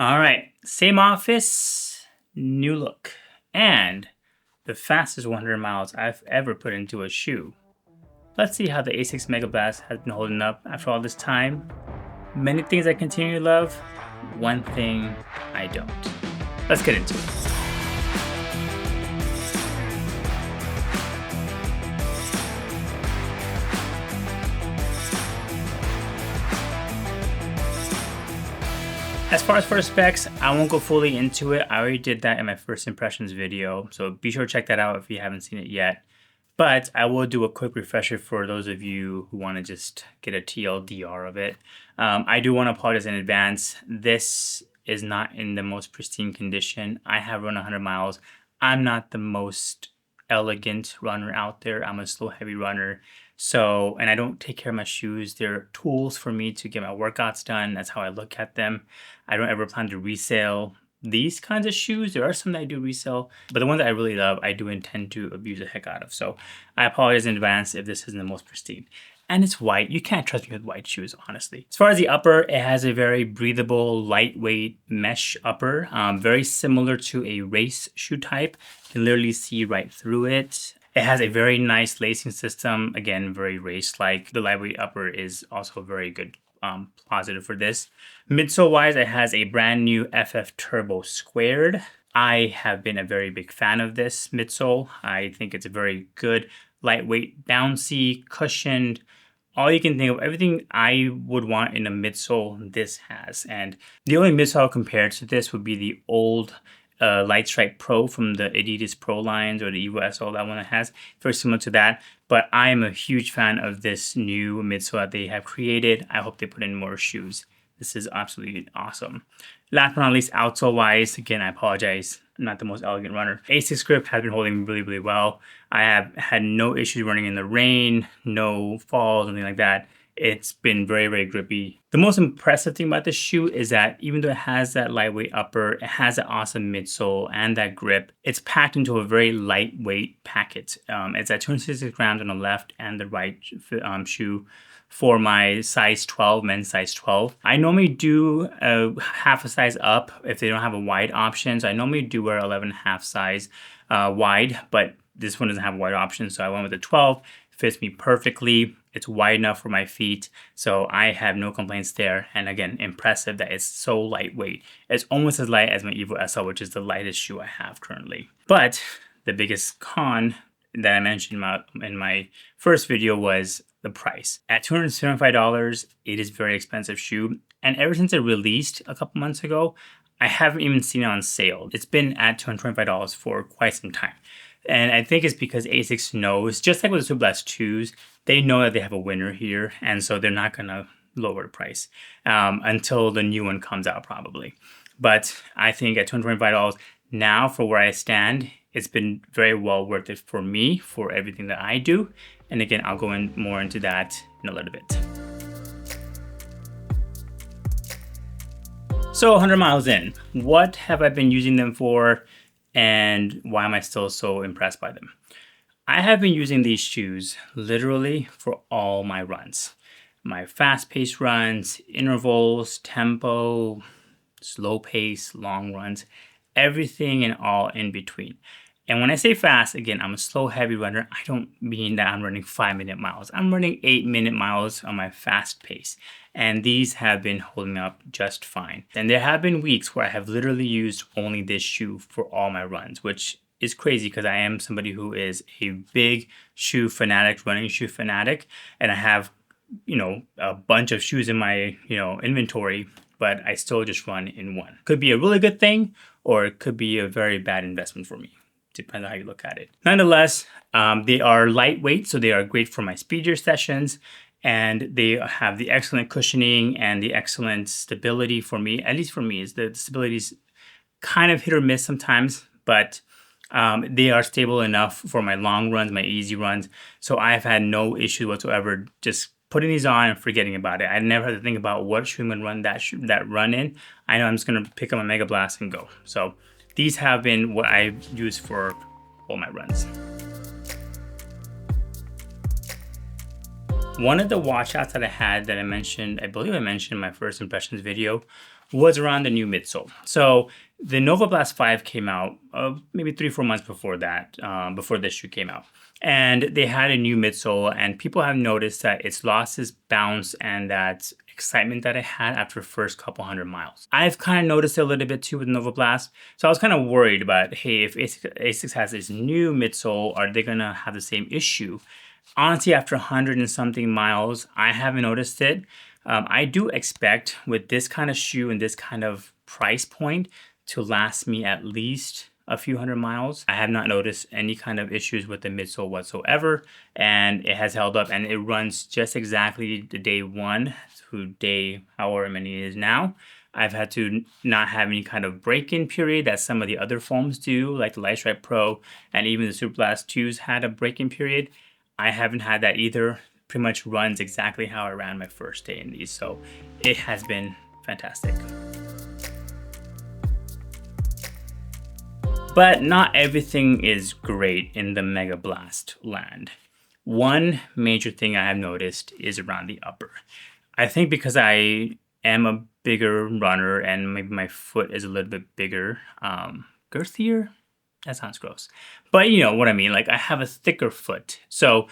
All right, same office, new look, and the fastest 100 miles I've ever put into a shoe. Let's see how the Asics Megablast has been holding up after all this time. Many things I continue to love, one thing I don't. Let's get into it. As far as for the specs, I won't go fully into it. I already did that in my first impressions video, so be sure to check that out if you haven't seen it yet. But I will do a quick refresher for those of you who want to just get a TLDR of it. I do want to apologize in advance. This is not in the most pristine condition. I have run 100 miles. I'm not the most elegant runner out there. I'm a slow, heavy runner. So, and I don't take care of my shoes. They're tools for me to get my workouts done. That's how I look at them. I don't ever plan to resell these kinds of shoes. There are some that I do resell, but the ones that I really love, I do intend to abuse the heck out of. So I apologize in advance if this isn't the most pristine. And it's white. You can't trust me with white shoes, honestly. As far as the upper, it has a very breathable, lightweight mesh upper, very similar to a race shoe type. You can literally see right through it. It has a very nice lacing system. Again, very race-like. The lightweight upper is also very good. Positive for this. Midsole wise, it has a brand new FF Turbo Squared. I have been a very big fan of this midsole. I think it's a very good, lightweight, bouncy, cushioned, all you can think of, everything I would want in a midsole, this has. And the only midsole compared to this would be the old Light Strike Pro from the Adidas Pro lines, or the Evo SL, that one that has. Very similar to that. But I am a huge fan of this new midsole that they have created. I hope they put in more shoes. This is absolutely awesome. Last but not least, outsole wise, again, I apologize. I'm not the most elegant runner. Asics grip has been holding really, really well. I have had no issues running in the rain, no falls, anything like that. It's been very, very grippy. The most impressive thing about this shoe is that even though it has that lightweight upper, it has that awesome midsole and that grip, it's packed into a very lightweight packet. It's at 266 grams on the left and the right shoe for my size 12, men's size 12. I normally do half a size up if they don't have a wide option. So I normally do wear 11.5 size wide, but this one doesn't have a wide option. So I went with a 12. Fits me perfectly. It's wide enough for my feet, so I have no complaints there. And again, impressive that it's so lightweight. It's almost as light as my Evo SL, which is the lightest shoe I have currently. But the biggest con that I mentioned in my first video was the price. At $275, it is a very expensive shoe. And ever since it released a couple months ago, I haven't even seen it on sale. It's been at $225 for quite some time. And I think it's because Asics knows, just like with the Megablast 2s, they know that they have a winner here, and so they're not gonna lower the price until the new one comes out probably. But I think at $225 now, for where I stand, it's been very well worth it for me, for everything that I do. And again, I'll go in more into that in a little bit. So 100 miles in, what have I been using them for? And why am I still so impressed by them? I have been using these shoes literally for all my runs. My fast-paced runs, intervals, tempo, slow pace, long runs, everything and all in between. And when I say fast, again, I'm a slow, heavy runner. I don't mean that I'm running 5-minute miles. I'm running 8-minute miles on my fast pace. And these have been holding up just fine. And there have been weeks where I have literally used only this shoe for all my runs, which is crazy because I am somebody who is a big shoe fanatic, running shoe fanatic. And I have, a bunch of shoes in my, inventory, but I still just run in one. Could be a really good thing, or it could be a very bad investment for me. Depends on how you look at it. Nonetheless, they are lightweight, so they are great for my speedier sessions, and they have the excellent cushioning and the excellent stability for me. At least for me, is the stability is kind of hit or miss sometimes, but they are stable enough for my long runs, my easy runs. So I've had no issue whatsoever just putting these on and forgetting about it. I never had to think about what shoe I'm gonna run that run in. I know I'm just gonna pick up my Megablast and go. So these have been what I've used for all my runs. One of the washouts that I had that I believe I mentioned in my first impressions video, was around the new midsole. So the Nova Blast 5 came out maybe 3-4 months before that, before this shoe came out. And they had a new midsole, and people have noticed that it's lost its bounce and that excitement that it had after the first couple 100 miles. I've kind of noticed it a little bit too with Nova Blast. So I was kind of worried about, hey, if Asics has this new midsole, are they gonna have the same issue? Honestly, after 100 and something miles, I haven't noticed it. I do expect with this kind of shoe and this kind of price point to last me at least a few 100 miles. I have not noticed any kind of issues with the midsole whatsoever, and it has held up, and it runs just exactly the day one to day however many it is now. I've had to not have any kind of break-in period that some of the other foams do, like the Lightstrike Pro and even the Super Blast 2s had a break-in period. I haven't had that either. Pretty much runs exactly how I ran my first day in these, so it has been fantastic. But not everything is great in the Megablast land. One major thing I have noticed is around the upper. I think because I am a bigger runner and maybe my foot is a little bit bigger, girthier? That sounds gross. But you know what I mean, like I have a thicker foot. So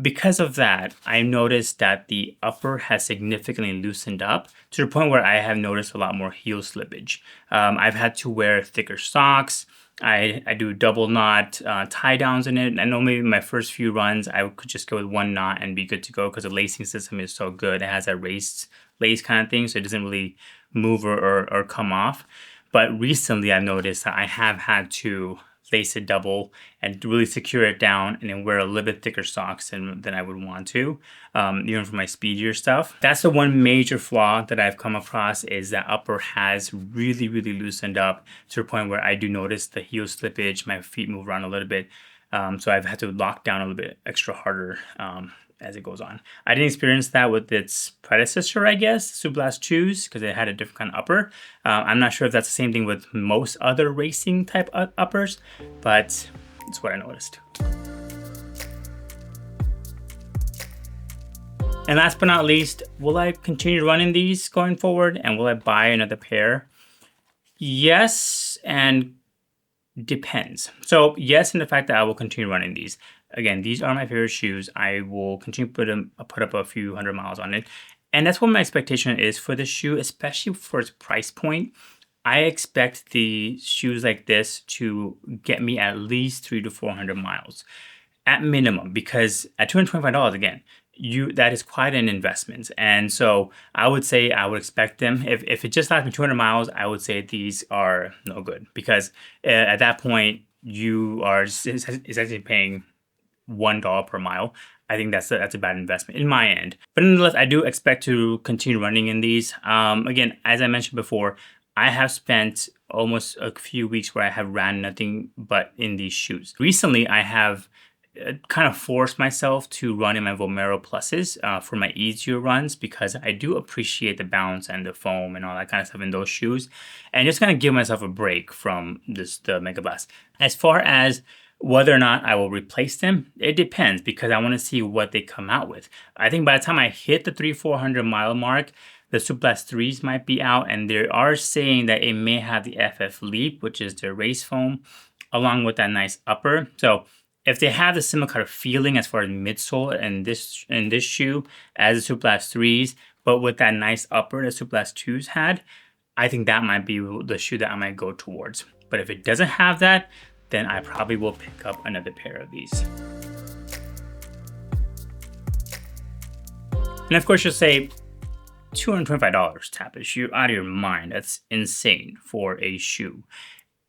because of that, I noticed that the upper has significantly loosened up to the point where I have noticed a lot more heel slippage. I've had to wear thicker socks. I do double knot tie downs in it. I know maybe my first few runs, I could just go with one knot and be good to go because the lacing system is so good. It has that raised lace kind of thing, so it doesn't really move or come off. But recently I've noticed that I have had to lace it double and really secure it down and then wear a little bit thicker socks than I would want to, even for my speedier stuff. That's the one major flaw that I've come across, is that upper has really, really loosened up to the point where I do notice the heel slippage, my feet move around a little bit. So I've had to lock down a little bit extra harder as it goes on. I didn't experience that with its predecessor, I guess, Super Blast 2s, because it had a different kind of upper. I'm not sure if that's the same thing with most other racing type uppers, but it's what I noticed. And last but not least, will I continue running these going forward, and will I buy another pair? Yes, and depends. So yes, in the fact that I will continue running these. Again, these are my favorite shoes. I will continue to put up a few 100 miles on it. And that's what my expectation is for this shoe, especially for its price point. I expect the shoes like this to get me at least 300 to 400 miles at minimum, because at $225, again, that is quite an investment. And so I would say I would expect them, if it just lasts me 200 miles, I would say these are no good, because at that point you are essentially paying $1 per mile. I think that's a bad investment in my end. But nonetheless, I do expect to continue running in these. Again, as I mentioned before, I have spent almost a few weeks where I have ran nothing but in these shoes. Recently, I have kind of forced myself to run in my Vomero Pluses for my easier runs, because I do appreciate the bounce and the foam and all that kind of stuff in those shoes, and just kind of give myself a break from the Megablast. As far as whether or not I will replace them, it depends, because I want to see what they come out with. I think by the time I hit the 300-400 mile mark, the Super Blast 3s might be out, and they are saying that it may have the FF Leap, which is their race foam, along with that nice upper. So if they have the similar kind of feeling as far as midsole in this shoe as the Super Blast 3s, but with that nice upper that Super Blast 2s had, I think that might be the shoe that I might go towards. But if it doesn't have that, then I probably will pick up another pair of these. And of course you'll say, $225, Tapish, you're out of your mind. That's insane for a shoe.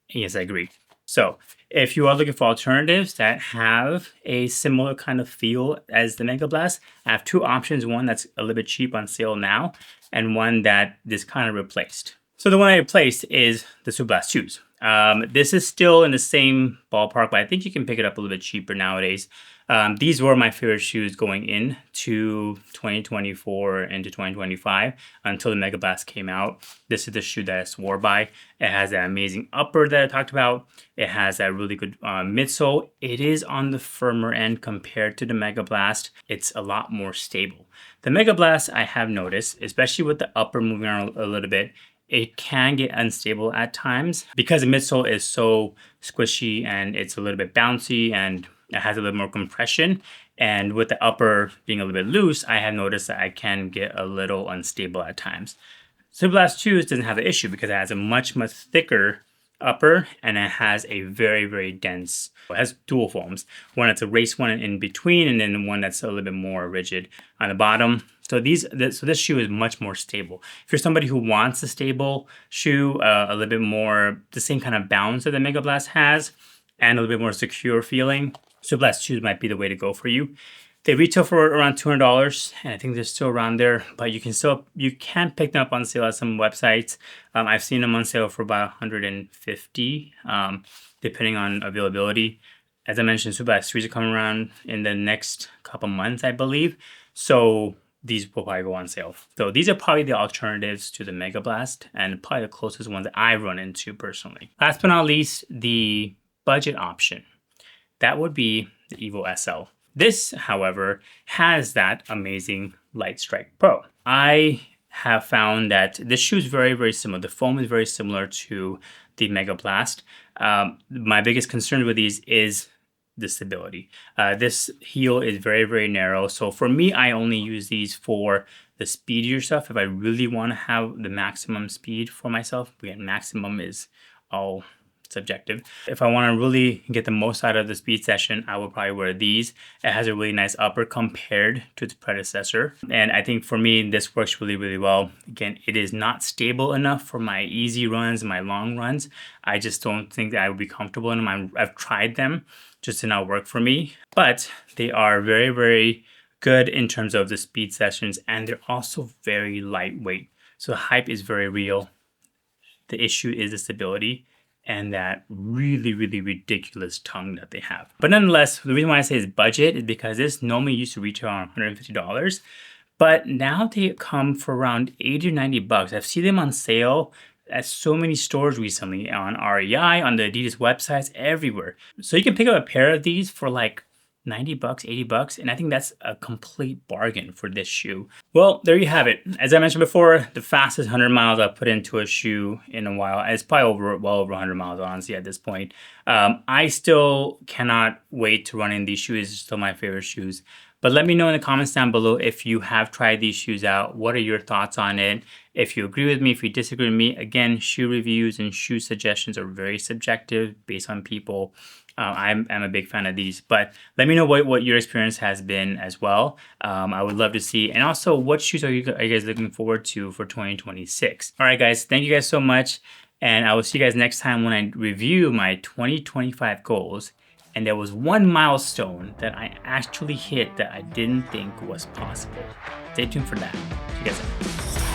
Yes, I agree. So if you are looking for alternatives that have a similar kind of feel as the Megablast, I have two options. One that's a little bit cheap on sale now, and one that this kind of replaced. So the one I replaced is the Super Blast 2s. This is still in the same ballpark, but I think you can pick it up a little bit cheaper nowadays. These were my favorite shoes going into 2024 into 2025 until the Megablast came out. This is the shoe that I swore by. It has that amazing upper that I talked about. It has that really good midsole. It is on the firmer end compared to the Megablast. It's a lot more stable. The Megablast, I have noticed, especially with the upper moving around a little bit, it can get unstable at times because the midsole is so squishy and it's a little bit bouncy and it has a little more compression. And with the upper being a little bit loose, I have noticed that I can get a little unstable at times. Megablast Shoes doesn't have the issue because it has a much thicker upper and it has a very dense, it has dual foams. One that's a race one in between and then one that's a little bit more rigid on the bottom. So this shoe is much more stable. If you're somebody who wants a stable shoe, a little bit more, the same kind of bounce that the Megablast has and a little bit more secure feeling, Megablast Shoes might be the way to go for you. They retail for around $200, and I think they're still around there, but you can pick them up on sale at some websites. I've seen them on sale for about $150, depending on availability. As I mentioned, Megablast 3s are coming around in the next couple months, I believe. So these will probably go on sale. So these are probably the alternatives to the Megablast and probably the closest ones that I run into personally. Last but not least, the budget option. That would be the Evo SL. This, however, has that amazing Light Strike Pro. I have found that this shoe is very similar. The foam is very similar to the Megablast. My biggest concern with these is the stability. This heel is very narrow. So for me, I only use these for the speedier stuff. If I really want to have the maximum speed for myself, again, maximum is all subjective. If I want to really get the most out of the speed session, I will probably wear these. It has a really nice upper compared to its predecessor. And I think for me, this works really well. Again, it is not stable enough for my easy runs, my long runs. I just don't think that I would be comfortable in them. I've tried them, just did not work for me. But they are very good in terms of the speed sessions, and they're also very lightweight. So the hype is very real. The issue is the stability and that really ridiculous tongue that they have. But nonetheless, the reason why I say it's budget is because this normally used to retail around $150, but now they come for around 80 or 90 bucks. I've seen them on sale at so many stores recently, on REI, on the Adidas websites, everywhere. So you can pick up a pair of these for like 90 bucks, 80 bucks, and I think that's a complete bargain for this shoe. Well, there you have it. As I mentioned before, the fastest 100 miles I've put into a shoe in a while. It's probably well over 100 miles, honestly, at this point. I still cannot wait to run in these shoes. It's still my favorite shoes. But let me know in the comments down below if you have tried these shoes out. What are your thoughts on it? If you agree with me, if you disagree with me, again, shoe reviews and shoe suggestions are very subjective based on people. I'm a big fan of these, but let me know what your experience has been as well. I would love to see. And also, what shoes are you guys looking forward to for 2026? All right, guys, thank you guys so much. And I will see you guys next time when I review my 2025 goals. And there was one milestone that I actually hit that I didn't think was possible. Stay tuned for that. See you guys later.